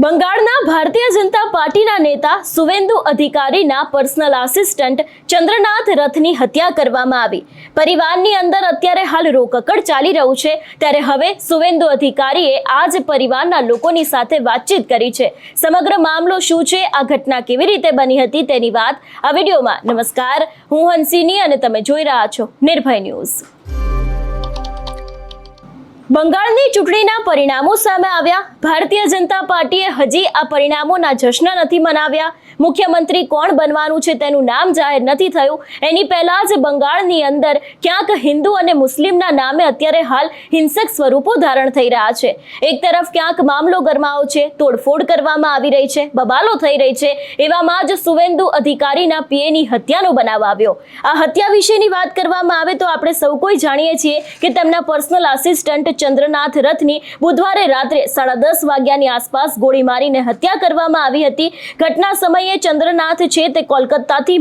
બંગાળના ભારતીય જનતા પાર્ટીના નેતા સુવેન્દુ અધિકારીના પર્સનલ આસિસ્ટન્ટ ચંદ્રનાથ રથની હત્યા કરવામાં આવી। પરિવારની અંદર અત્યારે હાલ રોકકડ ચાલી રહ્યું છે, ત્યારે હવે સુવેન્દુ અધિકારીએ આજ પરિવારના લોકોની સાથે વાતચીત કરી છે। સમગ્ર મામલો શું છે, આ ઘટના કેવી રીતે બની હતી તેની વાત આ વિડીયોમાં। નમસ્કાર, હું હંસિની અને તમે જોઈ રહ્યા છો નિર્ભય ન્યૂઝ। બંગાળની ચૂંટણીના પરિણામો સામે આવ્યા। ભારતીય જનતા પાર્ટીએ હજી આ પરિણામોના જશ્ન નથી મનાવ્યા। મુખ્યમંત્રી કોણ બનવાનું છે તેનું નામ જાહેર નથી થયું। એની પહેલા જ બંગાળની અંદર ક્યાંક હિન્દુ અને મુસ્લિમના નામે અત્યારે હાલ હિંસક સ્વરૂપો ધારણ થઈ રહ્યા છે। એક તરફ ક્યાંક મામલો ગરમાવો છે, તોડફોડ કરવામાં આવી રહી છે, બબાલો થઈ રહી છે, એવામાં જ સુવેન્દુ અધિકારીના પીએની હત્યાનો બનાવ આવ્યો। આ હત્યા વિશેની વાત કરવામાં આવે તો આપણે સૌ કોઈ જાણીએ છીએ કે તેમના પર્સનલ આસિસ્ટન્ટ ચંદ્રનાથ રથની બુધવારે રાત્રે 10:30 વાગ્યાની આસપાસ ગોળી મારીને હત્યા કરવામાં આવી હતી। ઘટના સમયે ચંદ્રનાથ છે તે કોલકાતાથી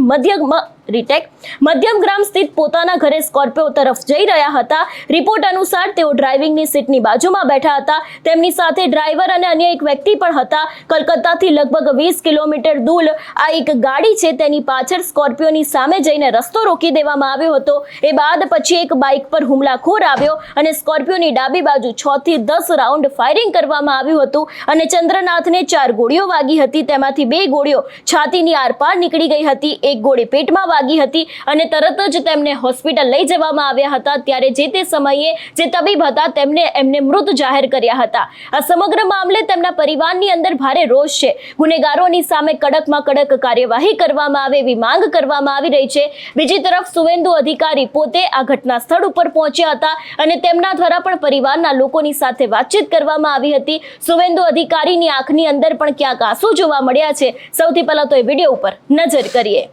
મધ્યમ ગ્રામ સ્થિત પોતાના ઘરે સ્કોર્પિયો તરફ જઈ રહ્યા હતા। રિપોર્ટ અનુસાર તેઓ ડ્રાઇવિંગની સીટની બાજુમાં બેઠા હતા। તેમની સાથે ડ્રાઈવર અને અન્ય એક વ્યક્તિ પણ હતા। કોલકાતાથી લગભગ 20 કિલોમીટર દૂર આ એક ગાડી છે તેની પાછળ સ્કોર્પિયોની સામે જઈને રસ્તો રોકી દેવામાં આવ્યો હતો। એ બાદ પછી એક બાઇક પર હુમલાખોર આવ્યો અને સ્કોર્પિયોની ડાબી બાજુ 6 થી 10 રાઉન્ડ ફાયરિંગ કરવામાં આવ્યું હતું અને ચંદ્રનાથને 4 ગોળીઓ વાગી હતી। તેમાંથી 2 ગોળીઓ છાતીની આરપાર નીકળી ગઈ હતી, એક ગોળી પેટમાં વાગી હતી અને તરત જ તેમને હોસ્પિટલ લઈ જવામાં આવ્યા હતા। ત્યારે જે તે સમયે જે તબીબ હતા એમને મૃત જાહેર કર્યા હતા। આ સમગ્ર મામલે તેમના પરિવારની અંદર ભારે રોષ છે। ગુનેગારોની સામે કડકમાં કડક કાર્યવાહી કરવામાં આવે એવી માંગ કરવામાં આવી રહી છે। બીજી તરફ સુવેન્દુ અધિકારી પોતે આ ઘટના સ્થળ ઉપર પહોંચ્યા હતા અને તેમના દ્વારા પણ પરિવારના લોકોની સાથે વાતચીત કરવામાં આવી હતી। સુવેન્દુ અધિકારીની આંખની અંદર પણ ક્યાંક આંસુ જોવા મળ્યા છે। સૌથી પહેલા તો એ વિડીયો ઉપર નજર કરીએ।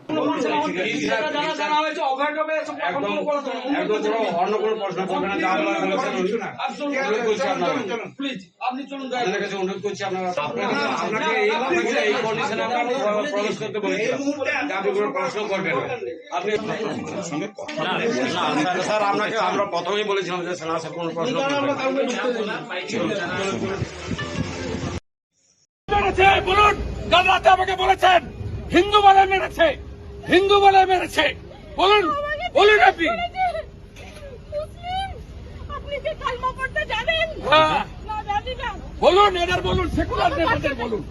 প্রথমেই বলেছিলাম যে সেনাসে কোন প্রশ্ন বলুন। কাল রাতে আমাকে বলেছেন হিন্দু বলে মেরেছে, হিন্দু বলে মেরেছে। বলুন বলুন আপনি আপনি কি কালমা পড়তে জানেন? হ্যাঁ না জানি না। বলুন, এদের বলুন, সেকুলার নেতাদের বলুন।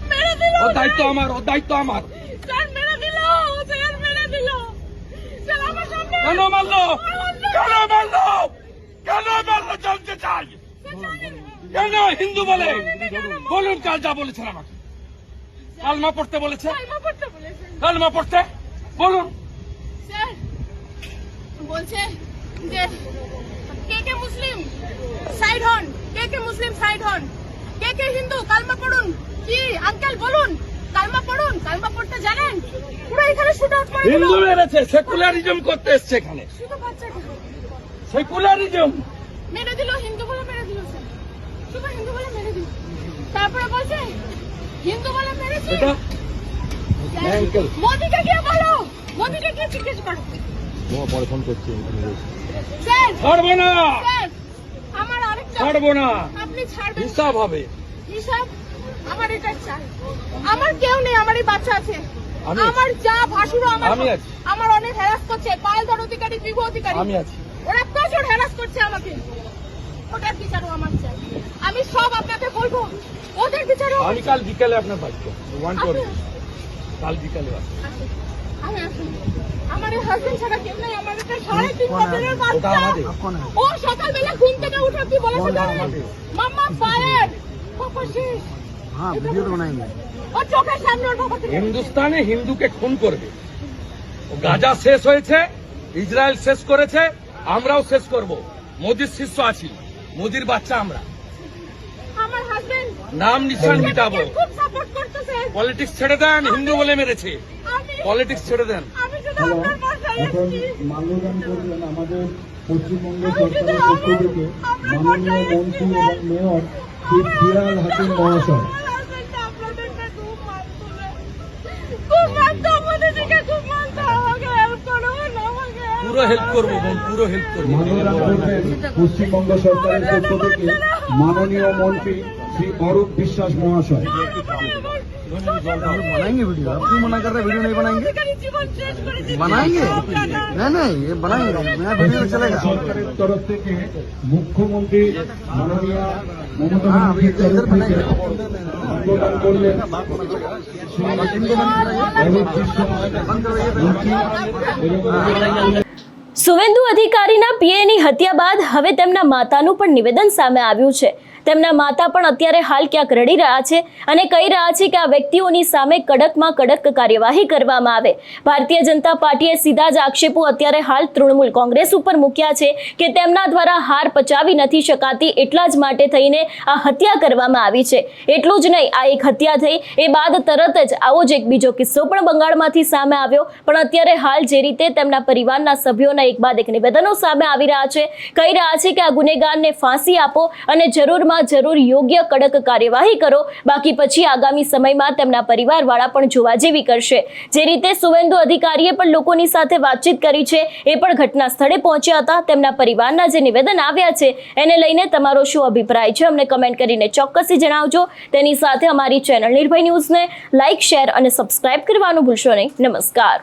মেরে দিল। ও দায়িত্ব আমার, ও দায়িত্ব আমার। স্যার মেরে দিল, স্যার মেরে দিল। স্যার আমার সামনে কেন মারলো? কেন মারলো? কেন মারলো জানতে চাই। কেন হিন্দু বলে? বলুন কাল যা বলেছেন আমাকে। কালমা পড়তে বলেছে, কালমা পড়তে বলেছেন। কালমা পড়তে বলুন। স্যার বলছে যে কে মুসলিম সাইড হন, কে মুসলিম সাইড হন, কে হিন্দু কালমা পড়ুন। কি আঙ্কেল বলুন, কালমা পড়ুন। কালমা পড়তে জানেন? পুরো এখানে শুট আউট করে দিল। হিন্দু মেরেছে, সেকুলারিজম করতে এসছে এখানে। শুধু বাচ্চাকে সেকুলারিজম মেরে দিল, হিন্দু বলে মেরে দিল। স্যার শুধু হিন্দু বলে মেরে দিল। তারপরে বলছে হিন্দু বলে মেরেছে। এটা আঙ্কেল মোদিকে গিয়ে বলো, মোদিকে গিয়ে জিজ্ঞেস করো। পরে ফোন করছি। স্যার ছাড়বো না, স্যার আমার আরেকটা ছাড়বো না, আপনি ছাড়বেন। হিসাব হবে। হিসাব আমার এটা চাই। আমার কেউ নেই, আমার এই বাচ্চা আছে। আমি আমার যা ভাসুরও আমি আছি। আমার অনেক হ্যারাস করছে। পায়েলধর অধিকারী, বিভু অধিকারী, আমি আছি। ওরা প্রচুর হ্যারাস করছে আমাকে। ওটার বিচারও আমার চাই। আমি সব আপনাকে বলবো, ওদের বিচারও আমি কাল বিকালে আপনার বাড়িতে ওয়ান করব। কাল বিকালে আমি আসুন। আমার এই হাজবেন্ড ছাড়া কেউ নেই। আমার একটা 3.5 বছরের বাচ্চা। ও সকালবেলা ঘুম থেকে উঠে কি বলেছে জানেন? মাম্মা ফায়ার, পাপা শেষ। हाँ वीडियो तो बनाएंगे। ও চোখের সামনে ওর বাবাকে হিন্দুস্তানে হিন্দুকে খুন করবে। ও গাজা শেষ হয়েছে, ইসরায়েল শেষ করেছে, আমরাও শেষ করব। মোদির শিষ্য আছি, মোদির বাচ্চা আমরা। আমার হাজবেন্ড নাম নিশান মিটাবো। খুব সাপোর্ট করতেছে। পলিটিক্স ছেড়ে দেন, হিন্দু বলে মেরেছে। আমি পলিটিক্স ছেড়ে দেন। আমি শুধু আপনার বাসায় এখন এসেছি। মাল্যদান করলেন আমাদের পশ্চিমবঙ্গ সরকারের পক্ষ থেকে মাননীয় মন্ত্রী এবং মেয়র শ্রী ফিরাল হাকিম মহাশয়। আমার হাজবেন্ড আপনাদেরকে খুব মানতো। খুব মানতো, মোদিজিকে খুব মানতো। আমাকে হেল্প করো না, আমাকে help পুরো হেল্প করবো, পুরো হেল্প করবো। মাননীয় পশ্চিমবঙ্গ সরকারের পক্ষ থেকে মাননীয় মন্ত্রী শ্রী অরূপ বিশ্বাস মহাশয়। बनाएंगे वीडियो, आप क्यों मना कर रहे हैं? वीडियो नहीं बनाएंगे? জীবন শেষ করে দিচ্ছে। बनाएंगे नहीं ये बनाएंगे, मेरा वीडियो चलेगा। সরকারের তরফ থেকে মুখ্যমন্ত্রী মাননীয় মমতা हाँ अभी ব্যানার্জির इधर তরফ থেকে बनाएंगे। অবদান করলেন শ্রী অরূপ বিশ্বাস মন্ত্রী এবং સુવેન્દુ અધિકારીના પીએની હત્યા બાદ હવે તેમના માતાનું પણ નિવેદન સામે આવ્યું છે। તેમના માતા પણ અત્યારે હાલ ક્યાંક રડી રહ્યા છે અને કહી રહ્યા છે કે આ વ્યક્તિઓની સામે કડકમાં કડક કાર્યવાહી કરવામાં આવે। ભારતીય જનતા પાર્ટીએ સીધા જ આક્ષેપો અત્યારે હાલ તૃણમૂલ કોંગ્રેસ ઉપર મૂક્યા છે કે તેમના દ્વારા હાર પચાવી નથી શકાતી, એટલા જ માટે થઈને આ હત્યા કરવામાં આવી છે। એટલું જ નહીં, આ એક હત્યા થઈ એ બાદ તરત જ આવો જ એક બીજો કિસ્સો પણ બંગાળમાંથી સામે આવ્યો। પણ અત્યારે હાલ જે રીતે તેમના પરિવારના સભ્યોના એક બાદ એક નિવેદનો સામે આવી રહ્યા છે, કહી રહ્યા છે કે આ ગુનેગારને ફાંસી આપો અને જરૂર યોગ્ય કડક કાર્યવાહી કરો, બાકી પછી આગામી સમયમાં તેમના પરિવારવાળા પણ જોવા જેવી કરશે। જે રીતે સુવેન્દુ અધિકારીએ પણ લોકોની સાથે વાતચીત કરી છે, એ પણ ઘટના સ્થળે પહોંચ્યા હતા। તેમના પરિવારના જે નિવેદન આવ્યા છે એને લઈને તમારો શું અભિપ્રાય છે અમને કમેન્ટ કરીને ચોક્કસથી જણાવજો। તેની સાથે અમારી ચેનલ નિર્ભય ન્યૂઝને લાઇક, શેર અને સબસ્ક્રાઇબ કરવાનું ભૂલશો નહીં। નમસ્કાર।